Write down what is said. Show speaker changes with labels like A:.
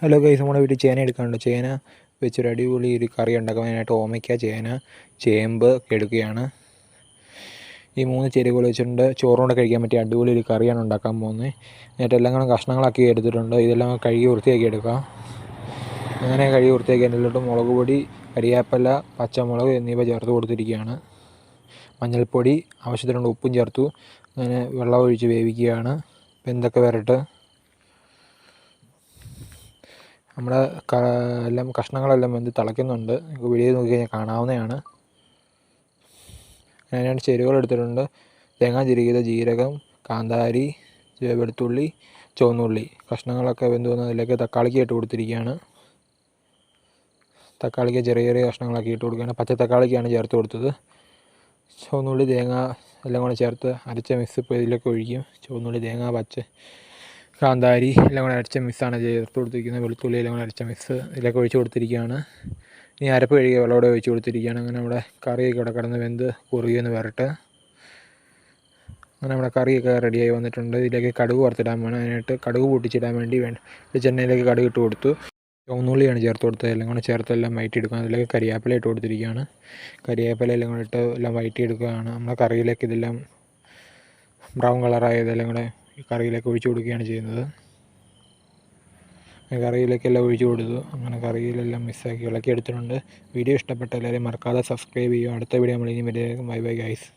A: Hello guys, നമ്മുടെ വീട്ടിൽ ചേന എടുക്കാനുണ്ട്. ചേന വെച്ചൊരു അടിപൊളി ഒരു കറി ഉണ്ടാക്കാനായിട്ട് ഓമയ്ക്ക, ചേന, ചേമ്പ് ഒക്കെ എടുക്കുകയാണ്. ഈ 3 ചേരുവകൾ വെച്ചിട്ടുണ്ട് ചോറുകൊണ്ട് കഴിക്കാൻ പറ്റിയ അടിപൊളി ഒരു കറിയാണ് ഉണ്ടാക്കാൻ പോകുന്നത്. എന്നിട്ട് എല്ലാം കൂടെ കഷ്ണങ്ങളാക്കി എടുത്തിട്ടുണ്ട്. ഇതെല്ലാം കഴുകി വൃത്തിയാക്കി എടുക്കാം. അങ്ങനെ കഴുകി വൃത്തിയാക്കി അതിലോട്ട് മുളക് പൊടി, കരിയാപ്പില, പച്ചമുളക് എന്നിവ ചേർത്ത് കൊടുത്തിരിക്കുകയാണ്. മഞ്ഞൾപ്പൊടി, ആവശ്യത്തിനുള്ള ഉപ്പും ചേർത്തു. അങ്ങനെ വെള്ളം ഒഴിച്ച് വേവിക്കുകയാണ്. എന്തൊക്കെ വരട്ടെ. നമ്മുടെ എല്ലാം കഷ്ണങ്ങളെല്ലാം വെന്ത് തിളയ്ക്കുന്നുണ്ട്. നമുക്ക് വീഡിയോ നോക്കി കഴിഞ്ഞാൽ കാണാവുന്നതാണ്. ഞാൻ 2 ചേരുവകൾ എടുത്തിട്ടുണ്ട്. തേങ്ങ ചിരകിയത്, ജീരകം, കാന്താരി, വെളുത്തുള്ളി, ചുവന്നുള്ളി. കഷ്ണങ്ങളൊക്കെ വെന്ത് വന്ന് അതിലേക്ക് തക്കാളിക്ക് ഇട്ട് കൊടുത്തിരിക്കുകയാണ്. തക്കാളിക്ക് ചെറിയ ചെറിയ കഷ്ണങ്ങളാക്കി ഇട്ട് കൊടുക്കുകയാണ്. പച്ച തക്കാളിക്കാണ് ചേർത്ത് കൊടുത്തത്. ചുവന്നുള്ളി, തേങ്ങ എല്ലാം കൂടെ ചേർത്ത് അരച്ച മിക്സ് ഇപ്പോൾ ഇതിലേക്ക് ഒഴിക്കും. ചുവന്നുള്ളി, തേങ്ങ, കാന്താരി എല്ലാം കൂടെ അരച്ച മിക്സാണ് ചേർത്ത് കൊടുത്തിരിക്കുന്നത്. വെളുത്തുള്ളി എല്ലാം കൂടെ അരച്ച മിക്സ് ഇതിലേക്ക് ഒഴിച്ച് കൊടുത്തിരിക്കുകയാണ്. ഇനി അരപ്പ് കഴുകിയ വെള്ളം കൂടെ ഒഴിച്ച് കൊടുത്തിരിക്കുകയാണ്. അങ്ങനെ നമ്മുടെ കറിയൊക്കെ ഇവിടെ കിടന്ന് വെന്ത് കുറുകിയെന്ന് വരട്ടെ. അങ്ങനെ നമ്മുടെ കറിയൊക്കെ റെഡിയായി വന്നിട്ടുണ്ട്. ഇതിലേക്ക് കടുക് വറുത്തിടാൻ വേണം. അതിനായിട്ട് കടുക് പൊട്ടിച്ചിടാൻ വേണ്ടി വെളിച്ചെണ്ണയിലേക്ക് കടുക് ഇട്ട് കൊടുത്തു. ചുവന്നുള്ളിയാണ് ചേർത്ത് കൊടുത്തത്. എല്ലാം കൂടെ ചേർത്ത് എല്ലാം വഴറ്റിയെടുക്കുക. അതിലേക്ക് കരിയാപ്പില ഇട്ട് കൊടുത്തിരിക്കുകയാണ്. കരിയാപ്പില എല്ലാം കൂടെ ഇട്ട് എല്ലാം വഴറ്റിയെടുക്കുകയാണ്. നമ്മുടെ കറിയിലേക്ക് ഇതെല്ലാം ബ്രൗൺ കളറായതെല്ലാം കൂടെ ഈ കറിയിലേക്ക് ഒഴിച്ച് കൊടുക്കുകയാണ് ചെയ്യുന്നത്. കറിയിലേക്കെല്ലാം ഒഴിച്ച് കൊടുത്തു. അങ്ങനെ കറിയിലെല്ലാം മിക്സാക്കി ഇളക്കി എടുത്തിട്ടുണ്ട്. വീഡിയോ ഇഷ്ടപ്പെട്ട എല്ലാവരും മറക്കാതെ സബ്സ്ക്രൈബ് ചെയ്യുക. അടുത്ത വീഡിയോ നമ്മൾ ഇനി വരെ. Bye bye guys.